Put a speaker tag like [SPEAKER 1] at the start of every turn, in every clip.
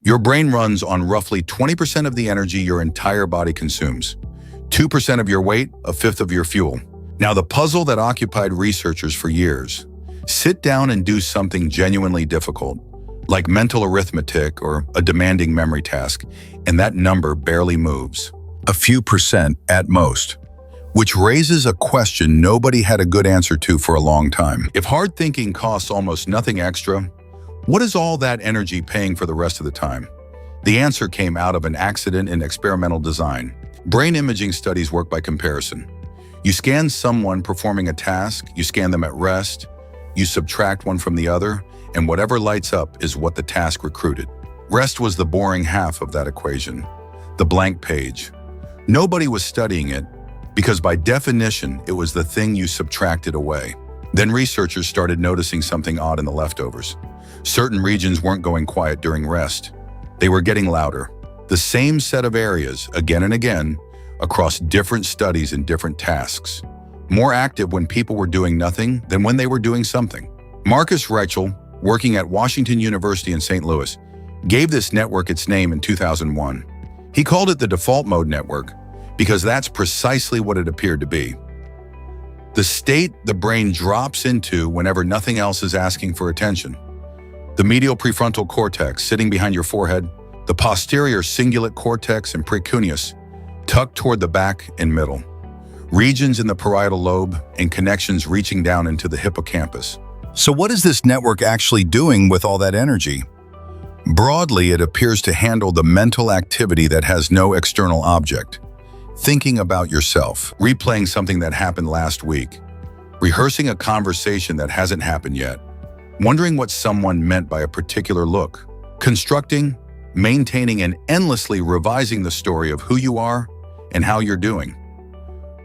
[SPEAKER 1] Your brain runs on roughly 20% of the energy your entire body consumes. 2% of your weight, a fifth of your fuel. Now, the puzzle that occupied researchers for years. Sit down and do something genuinely difficult, like mental arithmetic or a demanding memory task, and that number barely moves. A few percent at most. Which raises a question nobody had a good answer to for a long time. If hard thinking costs almost nothing extra, what is all that energy paying for the rest of the time? The answer came out of an accident in experimental design. Brain imaging studies work by comparison. You scan someone performing a task, you scan them at rest, you subtract one from the other, and whatever lights up is what the task recruited. Rest was the boring half of that equation, the blank page. Nobody was studying it, because by definition, it was the thing you subtracted away. Then researchers started noticing something odd in the leftovers. Certain regions weren't going quiet during rest. They were getting louder. The same set of areas, again and again, across different studies and different tasks. More active when people were doing nothing than when they were doing something. Marcus Reichel, working at Washington University in St. Louis, gave this network its name in 2001. He called it the default mode network because that's precisely what it appeared to be. The state the brain drops into whenever nothing else is asking for attention. The medial prefrontal cortex sitting behind your forehead, the posterior cingulate cortex and precuneus tucked toward the back and middle, regions in the parietal lobe and connections reaching down into the hippocampus. So what is this network actually doing with all that energy? Broadly, it appears to handle the mental activity that has no external object. Thinking about yourself, replaying something that happened last week, rehearsing a conversation that hasn't happened yet, wondering what someone meant by a particular look, constructing, maintaining, and endlessly revising the story of who you are and how you're doing.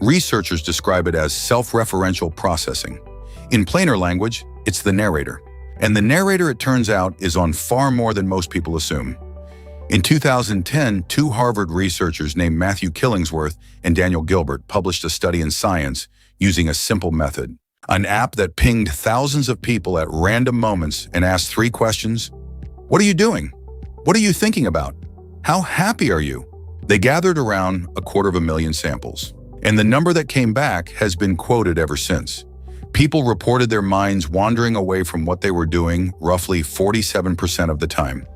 [SPEAKER 1] Researchers describe it as self-referential processing. In plainer language, it's the narrator. And the narrator, it turns out, is on far more than most people assume. In 2010, two Harvard researchers named Matthew Killingsworth and Daniel Gilbert published a study in Science using a simple method. An app that pinged thousands of people at random moments and asked 3 questions. What are you doing? What are you thinking about? How happy are you? They gathered around 250,000 samples. And the number that came back has been quoted ever since. People reported their minds wandering away from what they were doing roughly 47% of the time.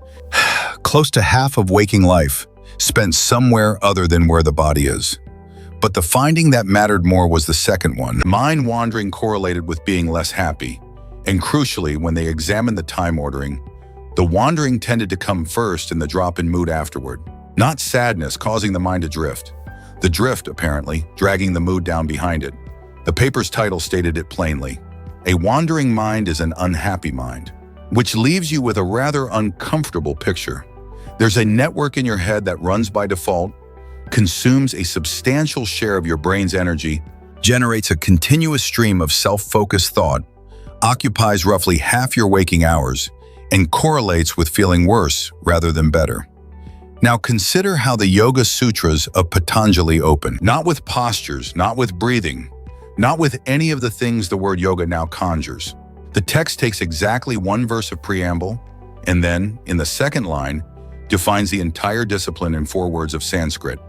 [SPEAKER 1] Close to half of waking life spent somewhere other than where the body is. But the finding that mattered more was the second one. Mind wandering correlated with being less happy. And crucially, when they examined the time ordering, the wandering tended to come first and the drop in mood afterward. Not sadness causing the mind to drift. The drift, apparently, dragging the mood down behind it. The paper's title stated it plainly. A wandering mind is an unhappy mind, which leaves you with a rather uncomfortable picture. There's a network in your head that runs by default, consumes a substantial share of your brain's energy, generates a continuous stream of self-focused thought, occupies roughly half your waking hours, and correlates with feeling worse rather than better. Now consider how the Yoga Sutras of Patanjali open. Not with postures, not with breathing, not with any of the things the word yoga now conjures. The text takes exactly one verse of preamble, and then, in the second line, defines the entire discipline in 4 words of Sanskrit.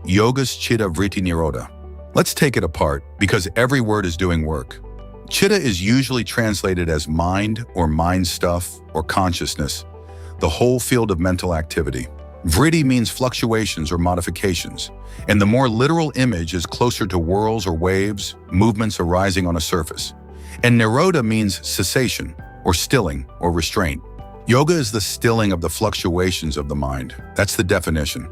[SPEAKER 1] Yoga's Chitta Vritti Nirodha. Let's take it apart, because every word is doing work. Chitta is usually translated as mind or mind stuff or consciousness, the whole field of mental activity. Vritti means fluctuations or modifications, and the more literal image is closer to whirls or waves, movements arising on a surface. And Nirodha means cessation, or stilling, or restraint. Yoga is the stilling of the fluctuations of the mind. That's the definition.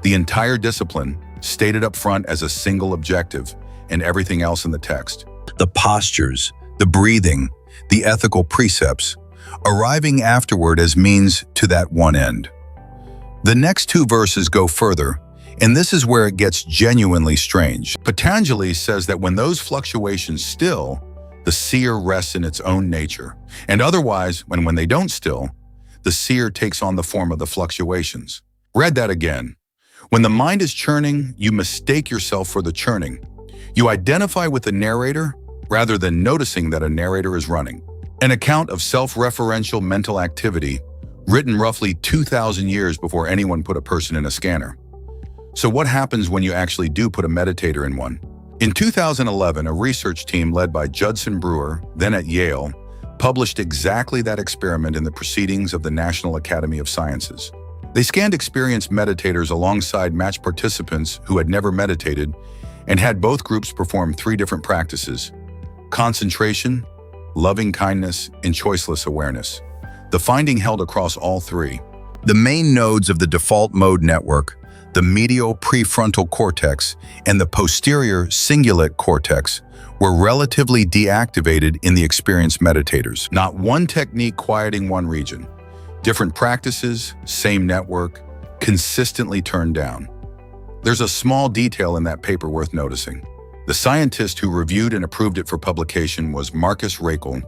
[SPEAKER 1] The entire discipline, stated up front as a single objective, and everything else in the text. The postures, the breathing, the ethical precepts, arriving afterward as means to that one end. The next 2 verses go further, and this is where it gets genuinely strange. Patanjali says that when those fluctuations still, the seer rests in its own nature. And otherwise, when they don't still, the seer takes on the form of the fluctuations. Read that again. When the mind is churning, you mistake yourself for the churning. You identify with the narrator rather than noticing that a narrator is running. An account of self-referential mental activity written roughly 2,000 years before anyone put a person in a scanner. So what happens when you actually do put a meditator in one? In 2011, a research team led by Judson Brewer, then at Yale, published exactly that experiment in the Proceedings of the National Academy of Sciences. They scanned experienced meditators alongside matched participants who had never meditated and had both groups perform 3 different practices: concentration, loving kindness, and choiceless awareness. The finding held across all 3. The main nodes of the default mode network, the medial prefrontal cortex and the posterior cingulate cortex, were relatively deactivated in the experienced meditators. Not one technique quieting one region. Different practices, same network, consistently turned down. There's a small detail in that paper worth noticing. The scientist who reviewed and approved it for publication was Marcus Raichle,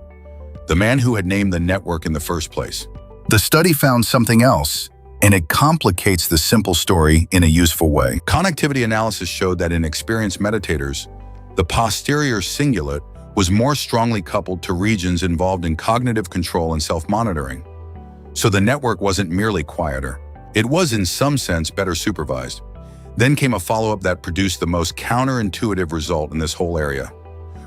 [SPEAKER 1] the man who had named the network in the first place. The study found something else, and it complicates the simple story in a useful way. Connectivity analysis showed that in experienced meditators, the posterior cingulate was more strongly coupled to regions involved in cognitive control and self-monitoring. So the network wasn't merely quieter. It was, in some sense, better supervised. Then came a follow-up that produced the most counterintuitive result in this whole area.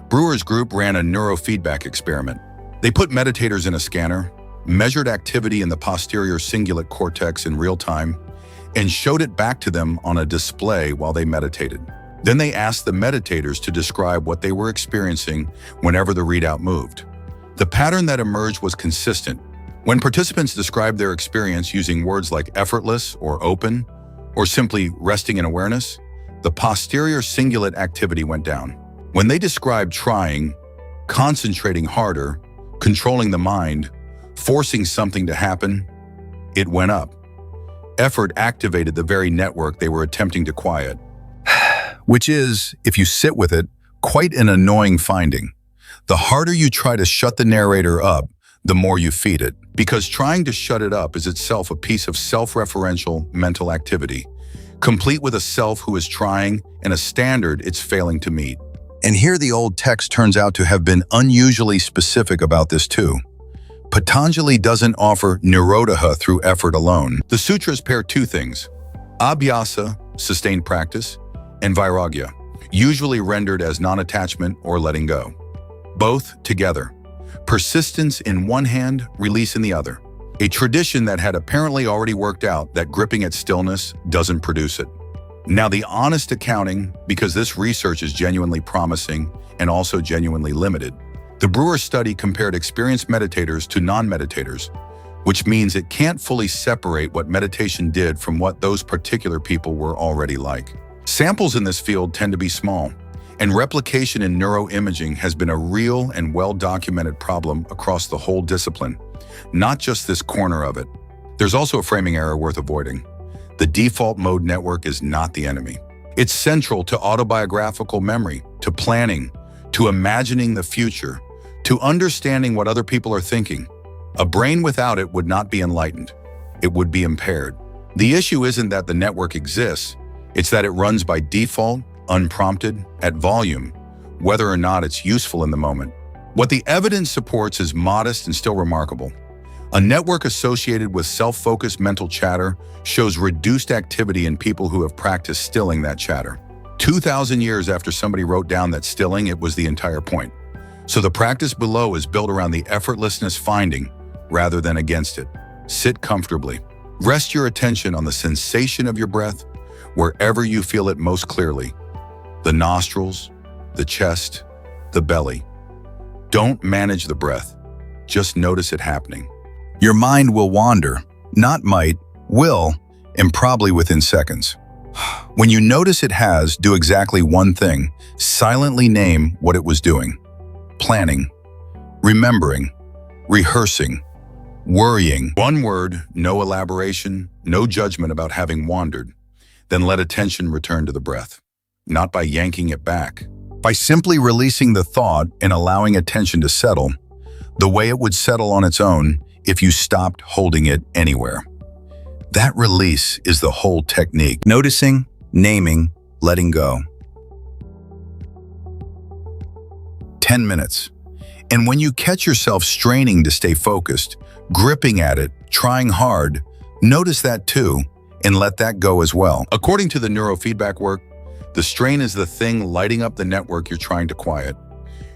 [SPEAKER 1] Brewer's group ran a neurofeedback experiment. They put meditators in a scanner, measured activity in the posterior cingulate cortex in real time, and showed it back to them on a display while they meditated. Then they asked the meditators to describe what they were experiencing whenever the readout moved. The pattern that emerged was consistent. When participants described their experience using words like effortless or open, or simply resting in awareness, the posterior cingulate activity went down. When they described trying, concentrating harder, controlling the mind, forcing something to happen, it went up. Effort activated the very network they were attempting to quiet. Which is, if you sit with it, quite an annoying finding. The harder you try to shut the narrator up, the more you feed it. Because trying to shut it up is itself a piece of self-referential mental activity, complete with a self who is trying and a standard it's failing to meet. And here the old text turns out to have been unusually specific about this too. Patanjali doesn't offer Nirodha through effort alone. The sutras pair 2 things: abhyasa, sustained practice, and vairagya, usually rendered as non-attachment or letting go. Both together. Persistence in one hand, release in the other. A tradition that had apparently already worked out that gripping at stillness doesn't produce it. Now the honest accounting, because this research is genuinely promising and also genuinely limited. The Brewer study compared experienced meditators to non-meditators, which means it can't fully separate what meditation did from what those particular people were already like. Samples in this field tend to be small, and replication in neuroimaging has been a real and well-documented problem across the whole discipline, not just this corner of it. There's also a framing error worth avoiding. The default mode network is not the enemy. It's central to autobiographical memory, to planning, to imagining the future, to understanding what other people are thinking. A brain without it would not be enlightened. It would be impaired. The issue isn't that the network exists, it's that it runs by default, unprompted, at volume, whether or not it's useful in the moment. What the evidence supports is modest and still remarkable. A network associated with self-focused mental chatter shows reduced activity in people who have practiced stilling that chatter. 2,000 years after somebody wrote down that stilling it was the entire point. So the practice below is built around the effortlessness finding rather than against it. Sit comfortably. Rest your attention on the sensation of your breath wherever you feel it most clearly. The nostrils, the chest, the belly. Don't manage the breath. Just notice it happening. Your mind will wander, not might, will, and probably within seconds. When you notice it has, do exactly one thing. Silently name what it was doing. Planning, remembering, rehearsing, worrying. One word, no elaboration, no judgment about having wandered. Then let attention return to the breath. Not by yanking it back. By simply releasing the thought and allowing attention to settle, the way it would settle on its own if you stopped holding it anywhere. That release is the whole technique. Noticing, naming, letting go. 10 minutes. And when you catch yourself straining to stay focused, gripping at it, trying hard. Notice that too, and let that go as well. According to the neurofeedback work, the strain is the thing lighting up the network you're trying to quiet.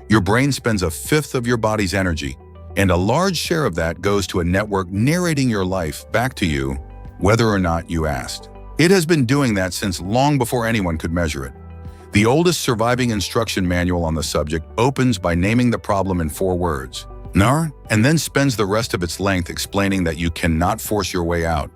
[SPEAKER 1] Your brain spends a fifth of your body's energy, and a large share of that goes to a network narrating your life back to you, whether or not you asked. It has been doing that since long before anyone could measure it. The oldest surviving instruction manual on the subject opens by naming the problem in 4 words, nar, and then spends the rest of its length explaining that you cannot force your way out.